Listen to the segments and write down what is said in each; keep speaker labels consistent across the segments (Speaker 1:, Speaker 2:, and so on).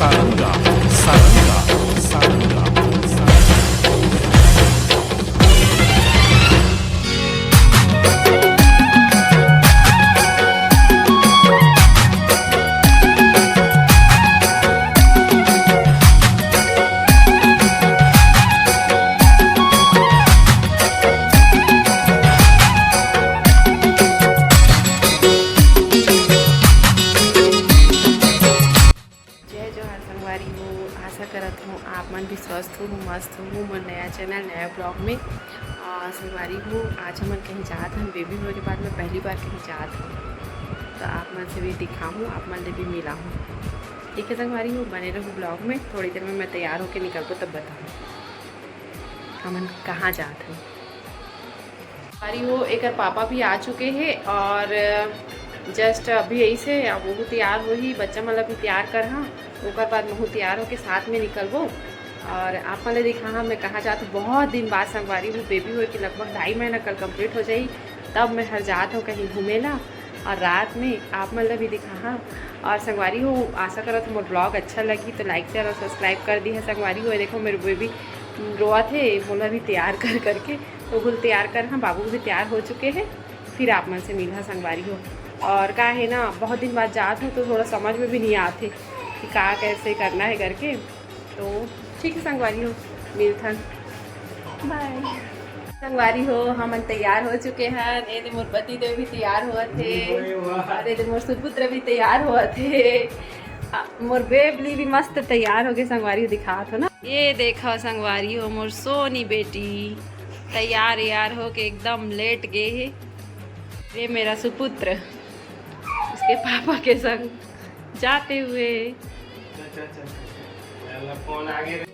Speaker 1: सारंगा सारंगा सारंगा
Speaker 2: आशा करत हूँ आप मन भी स्वस्थ हो मस्त हो। मैं नया चैनल नया ब्लॉग में संगवारी हूँ। आज हम कहीं जात हैं, बेबी होने के बाद मैं पहली बार कहीं जात हूँ, तो आप मन से भी दिखाऊँ, आप मन से भी मिला हूँ। ठीक है संगवारी हूँ, बने रहूँ ब्लॉग में। थोड़ी देर में मैं तैयार होकर निकलूँ तब बताऊँ हम कहाँ जाते हैं। संगवारी हो एक पापा भी आ चुके हैं और जस्ट अभी यही से वो तैयार हो ही, बच्चा मतलब भी तैयार कर हाँ, ओकर बाद महू तैयार होके साथ में निकलबो। और आप मैंने देखा हाँ मैं कहाँ जात हूँ, बहुत दिन बाद संगवारी हूँ। बेबी हुए कि लगभग 2.5 महीना कल कंप्लीट हो जाई, तब मैं हर जात हूँ कहीं घूमेला। और रात में आप मतलब भी दिखा हाँ। और संगवारी हो आशा करत हूँ ब्लॉग अच्छा लगी तो लाइक शेयर और सब्सक्राइब कर दी है। संगवारी हो देखो मेरे बेबी रोआ थे, बोला भी तैयार कर करके, तो बोल तैयार कर हाँ, बाबू भी तैयार हो चुके हैं। फिर आप मन से मिला संगवारी हो। और का है ना, बहुत दिन बाद जात हूँ तो थोड़ा समझ में भी नहीं आते कि का कैसे करना है करके। तो ठीक है संगवारी हो, मिलथन बाय। संगवारी हो हम तैयार हो चुके हैं। ये मोर पति देव भी तैयार हुआ थे और ये मोर सुपुत्र भी तैयार हुआ थे। मोर बेबली भी मस्त तैयार हो गए। संगवारी हो दिखा थो ना, ये देखो संगवारी हो मोर सोनी बेटी तैयार यार हो के एकदम लेट गए है। ये मेरा सुपुत्र उसके पापा के संग जाते हुए।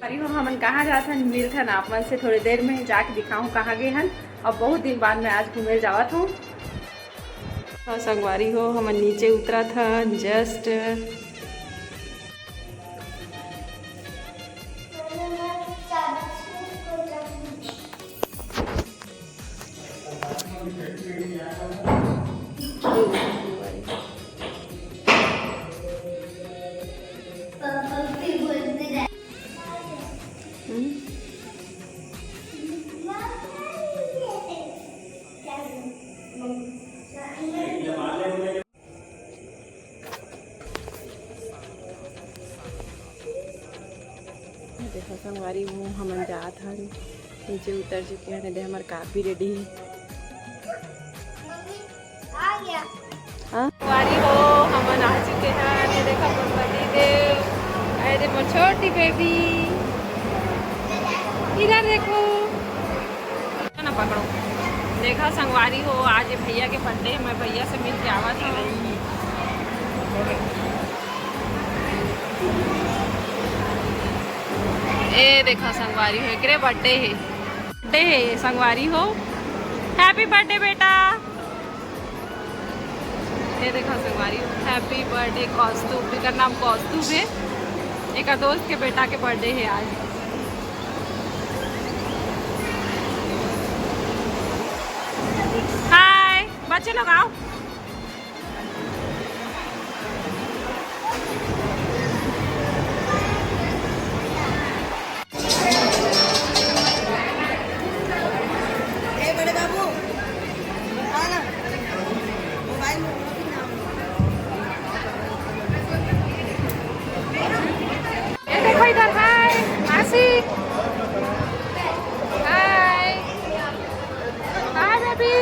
Speaker 2: अरे हम कहाँ जाते हैं, मिलथन आप मन से थोड़ी देर में जाके दिखाऊँ कहाँ गए हैं। अब बहुत दिन बाद मैं आज घूमे जावत हूँ। और संगवारी हो हम नीचे उतरा था जस्ट। देखो संगवारी वो हम जात हन, नीचे उतर चुके हैं। दे हमार कार भी रेडी है। संगवारी हो हम आ चुके हैं। ये देखो पति देव, अरे मोर छोटी बेबी इधर देखो ना, पकड़ो। देखा संगवारी हो आज भैया के बर्थडे, मैं भैया से मिल के आवा था। ए देखा संगवारी हो एकरे बर्थडे है संगवारी हो। हैप्पी बर्थडे बेटा। ये देखा संगवारी हो हैप्पी बर्थडे कौस्तुभ, इसका नाम कौस्तुभ है। एक दोस्त के बेटा के बर्थडे है आज। हाय बच्चे लोग आओ। इधर हाय मासी, हाय हाय बेबी,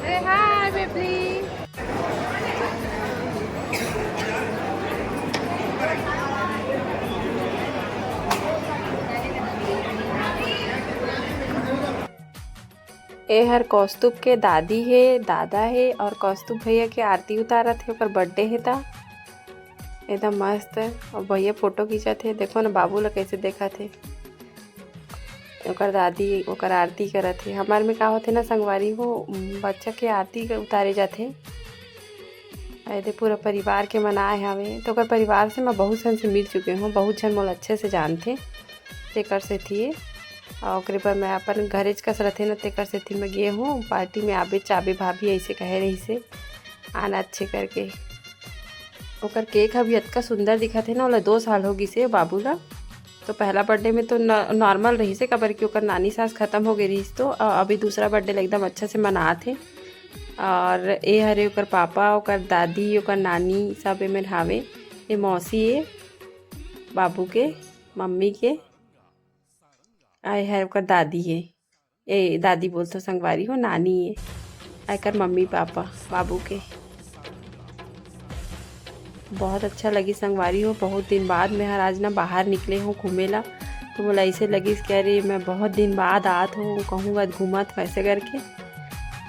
Speaker 2: अरे हाय बेबी। ए हर कौस्तुभ के दादी है दादा है, और कौस्तुभ भैया के आरती उतारत है, ओकर बर्थडे है ता एकदम मस्त। और भैया फोटो खींचत है, देखो ना बाबू ला कैसे देखा थे। ओकर दादी ओकर आरती करत है। हमार में का होते ना संगवारी हो, बच्चा के आरती उतारे जाते। ऐसे पूरा परिवार के मनाए हवे, तो ओकर परिवार से मैं बहुत जन से मिल चुके हूँ, बहुत जन मोल अच्छे से जानते तेकर से थी। और ओकरे पर मैं अपन घरेज कस रथे न तेकर से थी मैं गे हूँ पार्टी में आबे चाबे भाभी ऐसे कहे रही से। आना अच्छे करके। ओकर केक अभी इतना सुंदर दिखा थे ना, ओला 2 साल हो गई से बाबू ला। तो पहला बर्थडे में तो नॉर्मल रही से, काबर कि ओकर नानी सास ख़त्म हो गई रही, तो अभी दूसरा बर्थडे एकदम अच्छा से मना थे। और ए हरे ओकर पापा, ओकर दादी, ओकर नानी सब एमें हावे। ये मौसी है बाबू के, मम्मी के, आए है ओकर दादी है, ए दादी बोल तो संगवारी हो, नानी है, आकर मम्मी पापा बाबू के। बहुत अच्छा लगी संगवारी हो। बहुत दिन बाद मैं आज ना बाहर निकले हूँ घूमेला, तो बोला ऐसे लगी कि अरे मैं बहुत दिन बाद आत हूँ, कहूँगा घूमत वैसे करके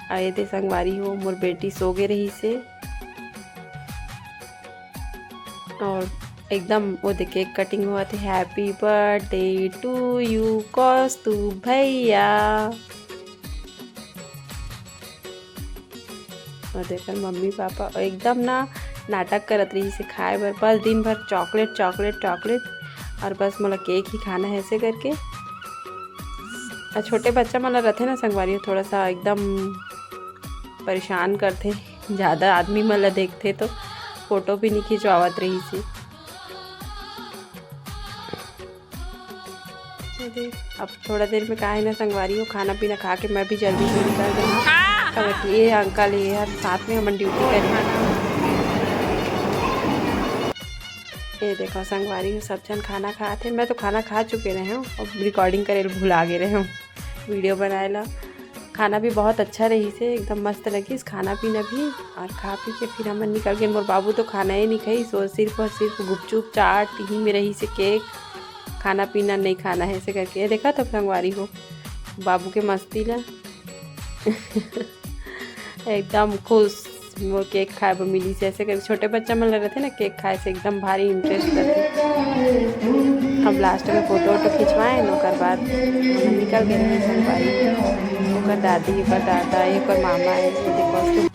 Speaker 2: आए थे संगवारी हो। मोर बेटी सो गे रही से, और एकदम वो देख केक कटिंग हुआ थे। हैप्पी बर्थडे टू यू कौस्तुभ भैया। और देखकर मम्मी पापा एकदम ना नाटक करत रही से खाए बर, बस दिन भर चॉकलेट चॉकलेट चॉकलेट, और बस मोला केक ही खाना है ऐसे करके। और छोटे बच्चा मतलब रहते ना संगवारी, थोड़ा सा एकदम परेशान करते, ज़्यादा आदमी मतलब देखते तो फ़ोटो भी नहीं खिंचवावत रही सी। अब थोड़ा देर में काहे ना संगवारी हो, खाना पीना खा के मैं भी जल्दी से निकल जाऊँ। ये अंकल ये यार साथ में हम ड्यूटी करें। ये देखो संगवारी हो, सब जन खाना खाते। मैं तो खाना खा चुके रहे हूँ, अब रिकॉर्डिंग करे भुला गए रहे हूँ, वीडियो बनाए ला। खाना भी बहुत अच्छा रही से, एकदम मस्त लगी खाना पीना भी। और खा पी के फिर हम निकल गए। मोर बाबू तो खाना ही नहीं खाई, सो सिर्फ और सिर्फ गुपचुप चाट ही में रही से, केक खाना पीना नहीं खाना है ऐसे करके। ये देखा तो संगवारी हो बाबू के मस्ती ला एकदम खुश। मोर केक खाए पर मिली से ऐसे करके। छोटे बच्चा मन लग रहे थे ना, केक खाए से एकदम भारी इंटरेस्ट करते। हम लास्ट में फ़ोटो वोटो खिंचवाएँ, ओकर बाद हम निकल गए रहे संगवारी। ओकर दादी, ओकर दादा, ओकर मामा है, देखो